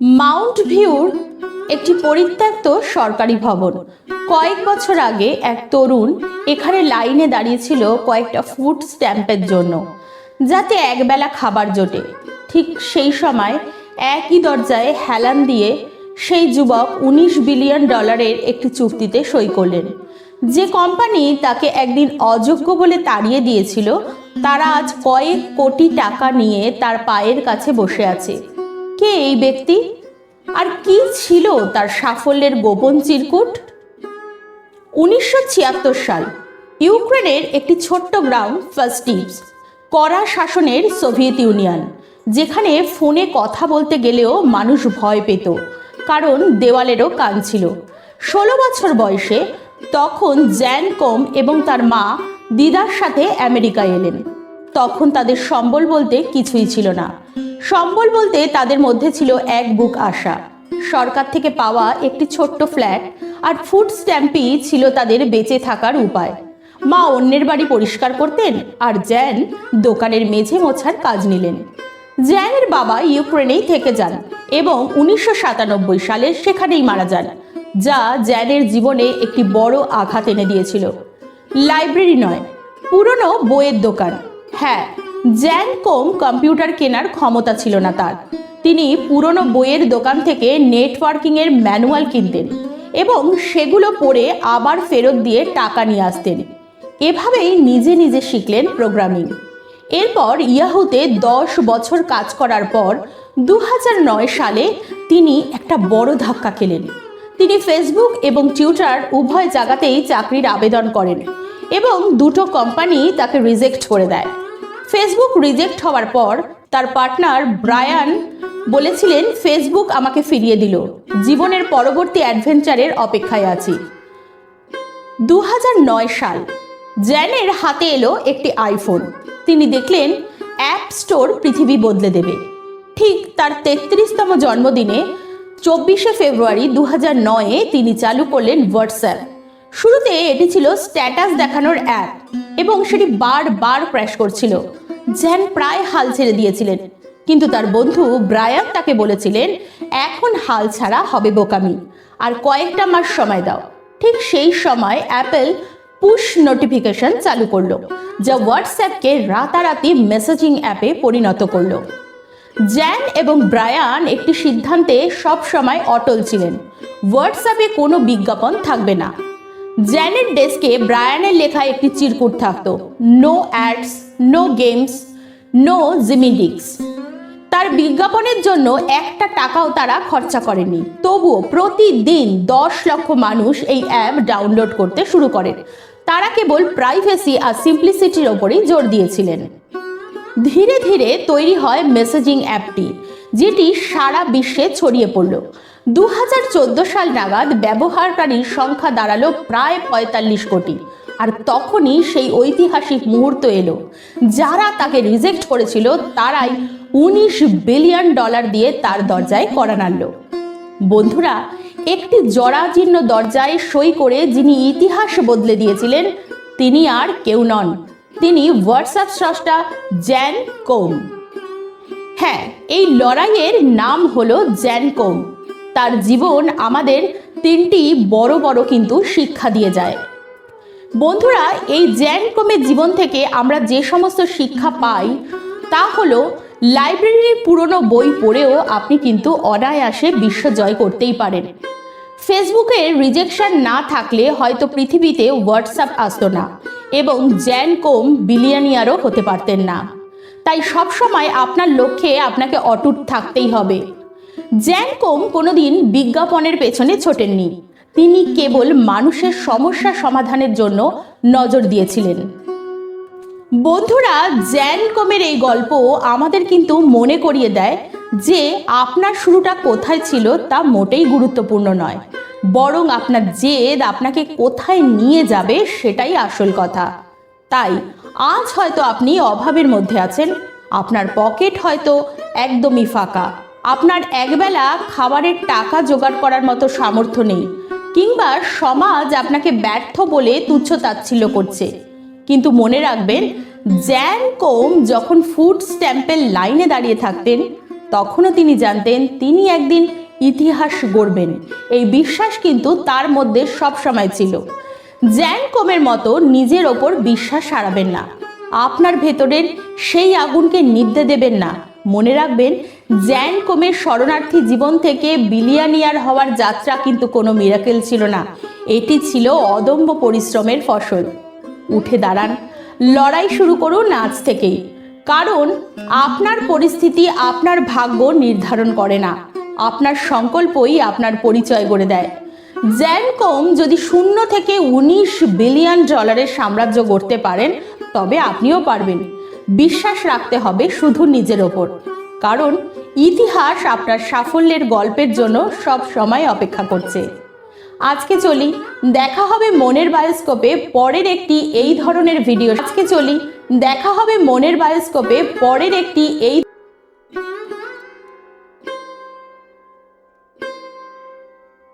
Mount ভিউর একটি পরিত্যক্ত সরকারি ভবন। কয়েক বছর আগে এক তরুণ এখানে লাইনে দাঁড়িয়েছিল কয়েকটা ফুড স্ট্যাম্পের জন্য, যাতে একবেলা খাবার জোটে। ঠিক সেই সময় একই দরজায় হেলান দিয়ে সেই যুবক $19 বিলিয়ন একটি চুক্তিতে সই করলেন। যে কোম্পানি তাকে একদিন অযোগ্য বলে তাড়িয়ে দিয়েছিল, তারা আজ কয়েক কোটি টাকা নিয়ে তার পায়ের কাছে বসে আছে। কে এই ব্যক্তি, আর কি ছিল তার সাফল্যের গোপন চিরকুট? 1976 সাল, ইউক্রেনের একটি ছোট্ট গ্রাম ফাস্টিভস, কড়া শাসনের সোভিয়েত ইউনিয়ন, যেখানে ফোনে কথা বলতে গেলেও মানুষ ভয় পেত, কারণ দেওয়ালেরও কান ছিল। 16 বছর বয়সে তখন জ্যান কোম এবং তার মা দিদার সাথে আমেরিকায় এলেন। তখন তাদের সম্বল বলতে কিছুই ছিল না। সম্বল বলতে তাদের মধ্যে ছিল এক বুক আশা, সরকার থেকে পাওয়া একটি ছোট্ট ফ্ল্যাট, আর ফুড স্ট্যাম্পই ছিল তাদের বেঁচে থাকার উপায়। মা অন্যের বাড়ি পরিষ্কার করতেন, আর জ্যান দোকানের মেঝে মোছার কাজ নিলেন। জ্যানের বাবা ইউক্রেনেই থেকে যান এবং 1997 সালে সেখানেই মারা যান, যা জ্যানের জীবনে একটি বড় আঘাত এনে দিয়েছিল। লাইব্রেরি নয়, পুরনো বইয়ের দোকান। হ্যাঁ, জ্যান কোম কম্পিউটার কেনার ক্ষমতা ছিল না তার। তিনি পুরনো বইয়ের দোকান থেকে নেটওয়ার্কিংয়ের ম্যানুয়াল কিনতেন এবং সেগুলো পড়ে আবার ফেরত দিয়ে টাকা নিয়ে আসতেন। এভাবেই নিজে নিজে শিখলেন প্রোগ্রামিং। এরপর ইয়াহুতে 10 বছর কাজ করার পর 2009 সালে তিনি একটা বড় ধাক্কা খেলেন। তিনি ফেসবুক এবং টুইটার উভয় জায়গাতেই চাকরির আবেদন করেন এবং দুটো কোম্পানি তাকে রিজেক্ট করে দেয়। ফেসবুক রিজেক্ট হওয়ার পর তার পার্টনার ব্রায়ান বলেছিলেন, ফেসবুক আমাকে ফিরিয়ে দিল, জীবনের পরবর্তী অ্যাডভেঞ্চারের অপেক্ষায় আছি। 2009 সাল, জ্যানের হাতে এলো একটি আইফোন। তিনি দেখলেন অ্যাপ স্টোর পৃথিবী বদলে দেবে। ঠিক তার 33তম জন্মদিনে 24শে ফেব্রুয়ারি 2009-এ তিনি চালু করলেন হোয়াটসঅ্যাপ। শুরুতে এটি ছিল স্ট্যাটাস দেখানোর অ্যাপ এবং সেটি বারবার ক্র্যাশ করছিল। জ্যান প্রায় হাল ছেড়ে দিয়েছিলেন, কিন্তু তার বন্ধু ব্রায়ান তাকে বলেছিলেন, এখন হাল ছাড়া হবে বোকামি, আর কয়েকটা মাস সময় দাও। ঠিক সেই সময় অ্যাপল পুশ নোটিফিকেশন চালু করলো, যা হোয়াটসঅ্যাপকে রাতারাতি মেসেজিং অ্যাপে পরিণত করলো। জ্যান এবং ব্রায়ান একটি সিদ্ধান্তে সব সময় অটল ছিলেন, হোয়াটসঅ্যাপে কোনো বিজ্ঞাপন থাকবে না। জ্যানের ডেস্কে ব্রায়ানের লেখা একটি চিরকুট থাকতো, no ads, no games, no gimmicks. তার বিজ্ঞাপনের জন্য একটা টাকাও তারা খরচা করেনি। তবুও প্রতিদিন 10 লক্ষ মানুষ এই অ্যাপ ডাউনলোড করতে শুরু করেন। তারা কেবল প্রাইভেসি আর সিম্পলিসিটির ওপরেই জোর দিয়েছিলেন। ধীরে ধীরে তৈরি হয় মেসেজিং অ্যাপটি, যেটি সারা বিশ্বে ছড়িয়ে পড়ল। 2014 সাল নাগাদ ব্যবহারকারীর সংখ্যা দাঁড়ালো প্রায় 45 কোটি। আর তখনই সেই ঐতিহাসিক মুহূর্ত এলো, যারা তাকে রিজেক্ট করেছিল তারাই $19 বিলিয়ন দিয়ে তার দরজায় কড়া নাড়ল। বন্ধুরা, একটি জরাজীর্ণ দরজায় সই করে যিনি ইতিহাস বদলে দিয়েছিলেন, তিনি আর কেউ নন, তিনি হোয়াটসঅ্যাপ স্রষ্টা জ্যান কোম। হ্যাঁ, এই লড়াইয়ের নাম হলো জ্যান কোম। তার জীবন আমাদের 3টি বড় বড় কিন্তু শিক্ষা দিয়ে যায়। বন্ধুরা, এই জ্যান কোমের জীবন থেকে আমরা যে সমস্ত শিক্ষা পাই তা হলো, লাইব্রেরির পুরনো বই পড়েও আপনি কিন্তু অনায়াসে বিশ্ব জয় করতেই পারেন। ফেসবুকের রিজেকশন না থাকলে হয়তো পৃথিবীতে হোয়াটসঅ্যাপ আসতো না এবং জ্যান কোম বিলিয়নিয়ারও হতে পারতেন না। তাই সবসময় আপনার লক্ষ্যে আপনাকে অটুট থাকতেই হবে। জ্যান কোম কোনোদিন বিজ্ঞাপনের পেছনে ছোটেননি, তিনি কেবল মানুষের সমস্যা সমাধানের জন্য নজর দিয়েছিলেন। বন্ধুরা, জ্যান কোমের এই গল্প আমাদের কিন্তু মনে করিয়ে দেয় যে আপনার শুরুটা কোথায় ছিল তা মোটেই গুরুত্বপূর্ণ নয়, বরং আপনার জেদ আপনাকে কোথায় নিয়ে যাবে সেটাই আসল কথা। তাই আজ হয়তো আপনি অভাবের মধ্যে আছেন, আপনার পকেট হয়তো একদমই ফাঁকা, আপনার একবেলা খাবারের টাকা জোগাড় করার মতো সামর্থ্য নেই, কিংবা সমাজ আপনাকে ব্যর্থ বলে তুচ্ছ-তাচ্ছিল্য করছে। কিন্তু মনে রাখবেন, জ্যান কোম যখন ফুড স্ট্যাম্পের লাইনে দাঁড়িয়ে থাকতেন, তখনও তিনি জানতেন তিনি একদিন ইতিহাস গড়বেন। এই বিশ্বাস কিন্তু তার মধ্যে সবসময় ছিল। জ্যান কোমের মতো নিজের ওপর বিশ্বাস হারাবেন না, আপনার ভেতরের সেই আগুনকে নিভতে দেবেন না। মনে রাখবেন, জ্যান কোমের শরণার্থী জীবন থেকে বিলিয়নিয়ার হওয়ার যাত্রা কিন্তু কোনো মিরাকেল ছিল না, এটি ছিল অদম্য পরিশ্রমের ফসল। উঠে দাঁড়ান, লড়াই শুরু করুন আজ থেকেই, কারণ আপনার পরিস্থিতি আপনার ভাগ্য নির্ধারণ করে না, আপনার সংকল্পই আপনার পরিচয় গড়ে দেয়। জ্যান কোম যদি 0 থেকে 19 বিলিয়ন ডলারের সাম্রাজ্য গড়তে পারেন, তবে আপনিও পারবেন। বিশ্বাস রাখতে হবে শুধু নিজের ওপর, কারণ ইতিহাস আপনার সাফল্যের গল্পের জন্য সব সময় অপেক্ষা করছে। আজকে চলি, দেখা হবে মনের বায়োস্কোপে পরের একটি এই ধরনের ভিডিও। দেখা হবে মনের বায়োস্কোপে পরের একটি এই